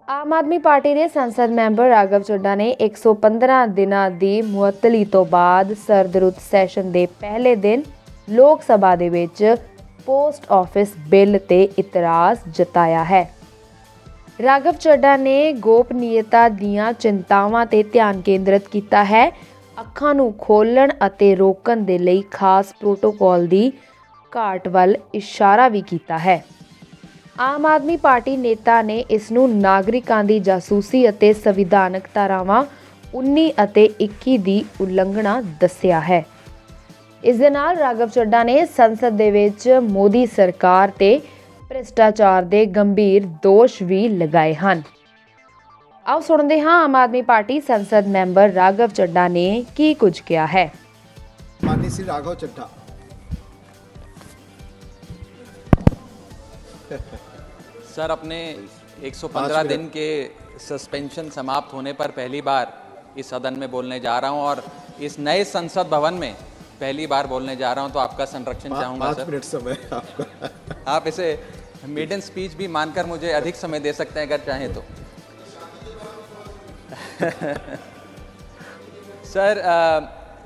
Aam Aadmi party ਦੇ ਸੰਸਦ member Raghav Chadha ਨੇ 115 ਦਿਨਾਂ ਦੀ ਮੁਅੱਤਲੀ ਤੋਂ ਬਾਅਦ ਸਰਦ ਰੁੱਤ ਸੈਸ਼ਨ ਦੇ ਪਹਿਲੇ ਦਿਨ ਲੋਕ ਸਭਾ ਦੇ ਵਿੱਚ ਪੋਸਟ ਆਫਿਸ ਬਿੱਲ ਤੇ ਇਤਰਾਜ਼ ਜਤਾਇਆ ਹੈ। ਰਾਘਵ ਚੱਡਾ ਨੇ ਗੋਪਨੀयता ਦੀਆਂ ਚਿੰਤਾਵਾਂ ਤੇ ਧਿਆਨ ਕੇਂਦਰਿਤ ਕੀਤਾ ਹੈ। ਅੱਖਾਂ ਨੂੰ ਖੋਲ੍ਹਣ ਅਤੇ ਰੋਕਣ ਦੇ ਲਈ ਖਾਸ ਪ੍ਰੋਟੋਕਾਲ ਦੀ ਘਾਟ ਵੱਲ ਇਸ਼ਾਰਾ ਵੀ ਕੀਤਾ ਹੈ। ਆਮ ਆਦਮੀ ਪਾਰਟੀ ਨੇਤਾ ਨੇ ਇਸ ਨੂੰ ਨਾਗਰਿਕਾਂ ਦੀ ਜਾਸੂਸੀ ਅਤੇ ਸੰਵਿਧਾਨਕ ਧਾਰਾਵਾਂ 19 ਅਤੇ 21 ਦੀ ਉਲੰਘਣਾ ਦੱਸਿਆ ਹੈ। ਇਸ ਦੇ ਨਾਲ ਰਾਘਵ ਚੱਡਾ ਨੇ ਸੰਸਦ ਦੇ ਵਿੱਚ ਮੋਦੀ ਸਰਕਾਰ ਤੇ ਭ੍ਰਿਸ਼ਟਾਚਾਰ ਦੇ ਗੰਭੀਰ ਦੋਸ਼ ਵੀ ਲਗਾਏ ਹਨ। ਆਓ ਸੁਣਦੇ ਹਾਂ ਆਮ ਆਦਮੀ ਪਾਰਟੀ ਸੰਸਦ ਮੈਂਬਰ ਰਾਘਵ ਚੱਡਾ ਨੇ ਕੀ ਕੁਝ ਕਿਹਾ ਹੈ। माननीय श्री राघव चड्ढा। सर, अपने 115 दिन के सस्पेंशन समाप्त होने पर पहली बार इस सदन में बोलने जा रहा हूं और इस नए संसद भवन में पहली बार बोलने जा रहा हूं, तो आपका संरक्षण चाहूंगा सर। 5 मिनट समय आपका। आप इसे मेडन स्पीच भी मानकर मुझे अधिक समय दे सकते हैं अगर चाहें तो। सर,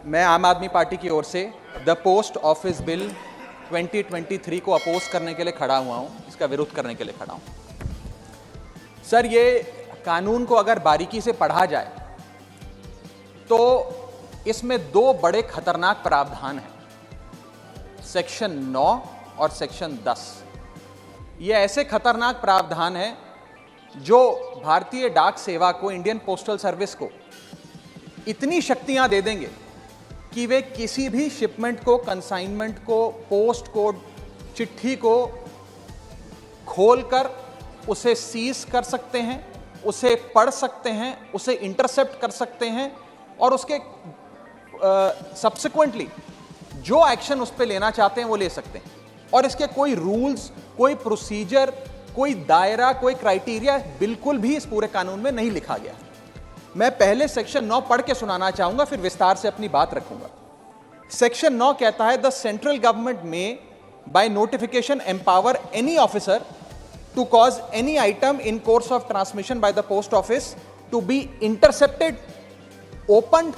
मैं आम आदमी पार्टी की ओर से द पोस्ट ऑफिस बिल 2023 को अपोज करने के लिए खड़ा हुआ हूं, इसका विरोध करने के लिए खड़ा हूं। सर, ये कानून को अगर बारीकी से पढ़ा जाए तो इसमें दो बड़े खतरनाक प्रावधान हैं, सेक्शन 9 और सेक्शन 10। ये ऐसे खतरनाक प्रावधान हैं जो भारतीय डाक सेवा को, इंडियन पोस्टल सर्विस को इतनी शक्तियां दे देंगे कि वे किसी भी शिपमेंट को, कंसाइनमेंट को, पोस्ट को, चिट्ठी को खोलकर उसे सीज कर सकते हैं, उसे पढ़ सकते हैं, उसे इंटरसेप्ट कर सकते हैं और उसके सब्सिक्वेंटली जो एक्शन उस पर लेना चाहते हैं वो ले सकते हैं। और इसके कोई रूल्स, कोई प्रोसीजर, कोई दायरा, कोई क्राइटेरिया बिल्कुल भी इस पूरे कानून में नहीं लिखा गया। मैं पहले सेक्शन 9 पढ़ के सुनाना चाहूंगा, फिर विस्तार से अपनी बात रखूंगा। सेक्शन 9 कहता है, the central government may by notification empower any officer to cause any item in course of transmission by the post office to be intercepted, opened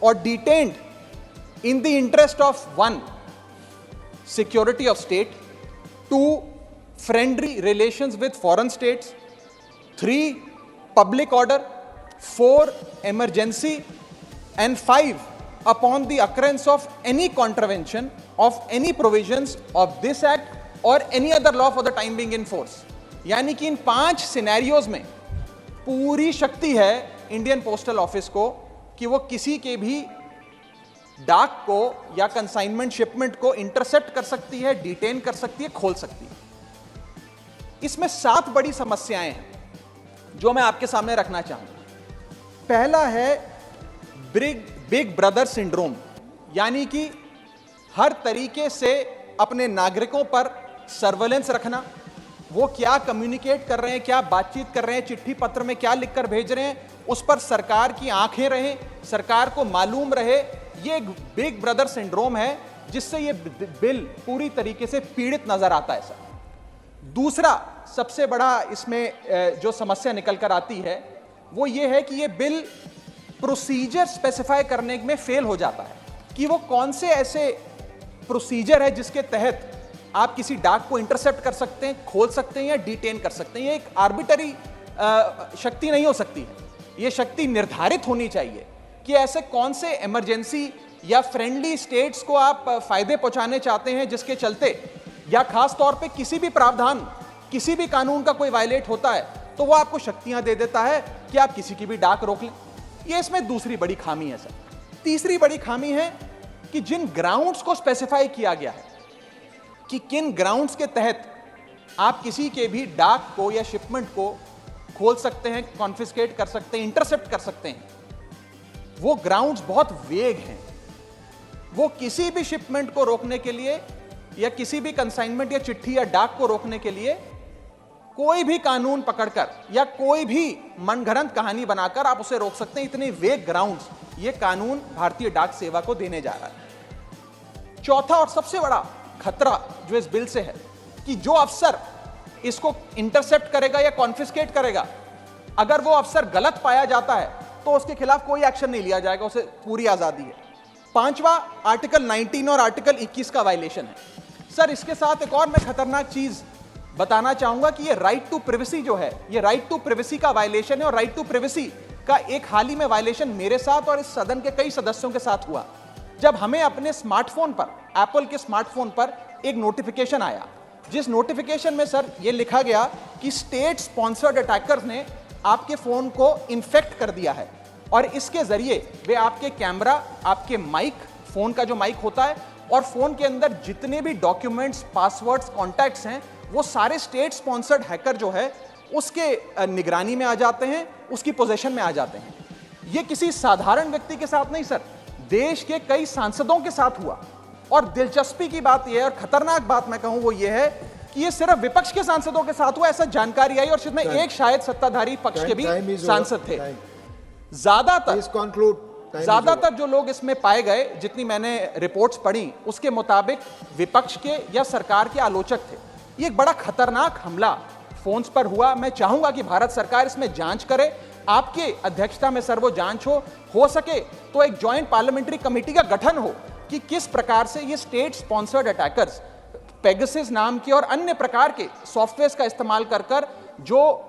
और detained in the interest of 1 security of state, 2 friendly relations with foreign states, 3 public order, 4 emergency, and 5 upon the occurrence of any contravention of any provisions of this act or any other law for the time being in force। यानी कि इन 5 scenarios में पूरी शक्ति है Indian postal office को कि वो किसी के भी डाक को या कंसाइनमेंट शिपमेंट को इंटरसेप्ट कर सकती है, डिटेन कर सकती है, खोल सकती है। इसमें 7 बड़ी समस्याएं हैं जो मैं आपके सामने रखना चाहूंगा। पहला है बिग ब्रदर सिंड्रोम, यानी कि हर तरीके से अपने नागरिकों पर सर्वेलेंस रखना, वो क्या कम्युनिकेट कर रहे हैं, क्या बातचीत कर रहे हैं, चिट्ठी पत्र में क्या लिखकर भेज रहे हैं, उस पर सरकार की आंखें रहें, सरकार को मालूम रहे। ये एक बिग ब्रदर सिंड्रोम है जिससे ये बिल पूरी तरीके से पीड़ित नजर आता है सर। दूसरा सबसे बड़ा इसमें जो समस्या निकल कर आती है वो ये है कि ये बिल प्रोसीजर स्पेसिफाई करने में फेल हो जाता है कि वो कौन से ऐसे प्रोसीजर है जिसके तहत आप किसी डाक को इंटरसेप्ट कर सकते हैं, खोल सकते हैं या डिटेन कर सकते हैं। ये एक आर्बिटरी शक्ति नहीं हो सकती है, ये शक्ति निर्धारित होनी चाहिए कि ऐसे कौन से इमरजेंसी या फ्रेंडली स्टेट्स को आप फायदे पहुंचाने चाहते हैं जिसके चलते, या खास तौर पे किसी भी प्रावधान, किसी भी कानून का कोई वायलेट होता है तो वो आपको शक्तियां दे देता है कि आप किसी की भी डाक रोक लें। ये इसमें दूसरी बड़ी खामी है सर। तीसरी बड़ी खामी है कि जिन ग्राउंड्स को स्पेसिफाई किया गया है कि किन ग्राउंड्स के तहत आप किसी के भी डाक को या शिपमेंट को खोल सकते हैं, कॉन्फिस्केट कर सकते हैं, इंटरसेप्ट कर सकते हैं, वो ग्राउंड्स बहुत वेग हैं। वो किसी भी शिपमेंट को रोकने के लिए या किसी भी कंसाइनमेंट या चिट्ठी या डाक को रोकने के लिए कोई भी कानून पकड़कर या कोई भी मनगढ़ंत कहानी बनाकर आप उसे रोक सकते हैं। इतने वेग ग्राउंड्स ये कानून भारतीय डाक सेवा को देने जा रहा है। चौथा और सबसे बड़ा खतरा जो इस बिल से है कि जो अफसर इसको इंटरसेप्ट करेगा या कॉन्फिस्केट करेगा अगर वो अफसर गलत पाया जाता है तो उसके खिलाफ कोई एक्शन नहीं लिया जाएगा, उसे पूरी आजादी है। पांचवा, आर्टिकल 19 और आर्टिकल 21 का वायलेशन है। सर इसके साथ एक और मैं खतरनाक चीज बताना चाहूंगा कि ये राइट टू प्रिवेसी जो है, ये राइट टू प्रिवेसी का वायलेशन है। और राइट टू प्रिवेसी का एक हाल ही में वायलेशन मेरे साथ और इस सदन के कई सदस्यों के साथ हुआ, जब हमें अपने स्मार्टफोन पर, एप्पल के स्मार्टफोन पर एक नोटिफिकेशन आया, जिस नोटिफिकेशन में सर ये लिखा गया कि स्टेट स्पॉन्सर्ड अटैकर्स ने आपके फोन को इन्फेक्ट कर दिया है और इसके जरिए वे आपके कैमरा, आपके माइक, फोन का जो माइक होता है और फोन के अंदर जितने भी डॉक्यूमेंट्स, पासवर्ड्स, कॉन्टैक्ट्स हैं, वो सारे स्टेट स्पॉन्सर्ड हैकर जो है उसके निगरानी में आ जाते हैं, उसकी पोजीशन में आ जाते हैं। ये किसी साधारण व्यक्ति के साथ नहीं सर, देश के कई सांसदों के साथ हुआ। और दिलचस्पी की बात यह है और खतरनाक बात मैं कहूं वो ये है कि ये सिर्फ विपक्ष के सांसदों के साथ हुआ, ऐसा जानकारी आई और सिर्फ एक शायद सत्ताधारी पक्ष के भी सांसद थे। ज्यादातर जो लोग इसमें पाए गए, जितनी मैंने रिपोर्ट्स पढ़ी, उसके मुताबिक विपक्ष के या सरकार के आलोचक थे। ये एक बड़ा खतरनाक हमला फोन्स पर हुआ। मैं चाहूंगा कि भारत सरकार इसमें जांच करे, आपके अध्यक्षता में सर वो जांच हो सके तो एक ज्वाइंट पार्लियामेंट्री कमेटी का गठन हो कि किस प्रकार से ये स्टेट स्पॉन्सर्ड अटैकर्स पेगासस नाम के और अन्य प्रकार के सॉफ्टवेयर का इस्तेमाल कर जो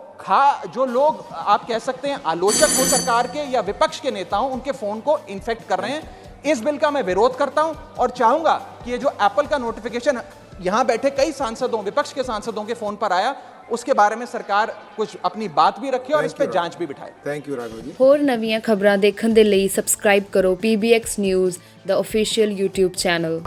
लोग आप कह सकते हैं आलोचक हो सरकार के या विपक्ष के नेताओं, उनके फोन को इन्फेक्ट कर रहे हैं। इस बिल का मैं विरोध करता हूं और चाहूंगा कि ये जो एप्पल का नोटिफिकेशन यहां बैठे कई सांसदों, विपक्ष के सांसदों के फोन पर आया, उसके बारे में सरकार कुछ अपनी बात भी रखे और इस पर जांच भी बिठाए। Thank you Raghav ji. ਹੋਰ ਨਵੀਆਂ ਖਬਰਾਂ ਦੇਖਣ ਦੇ ਲਈ ਸਬਸਕ੍ਰਾਈਬ ਕਰੋ PBX ਨਿਊਜ਼ ਦਾ ऑफिशियल YouTube ਚੈਨਲ।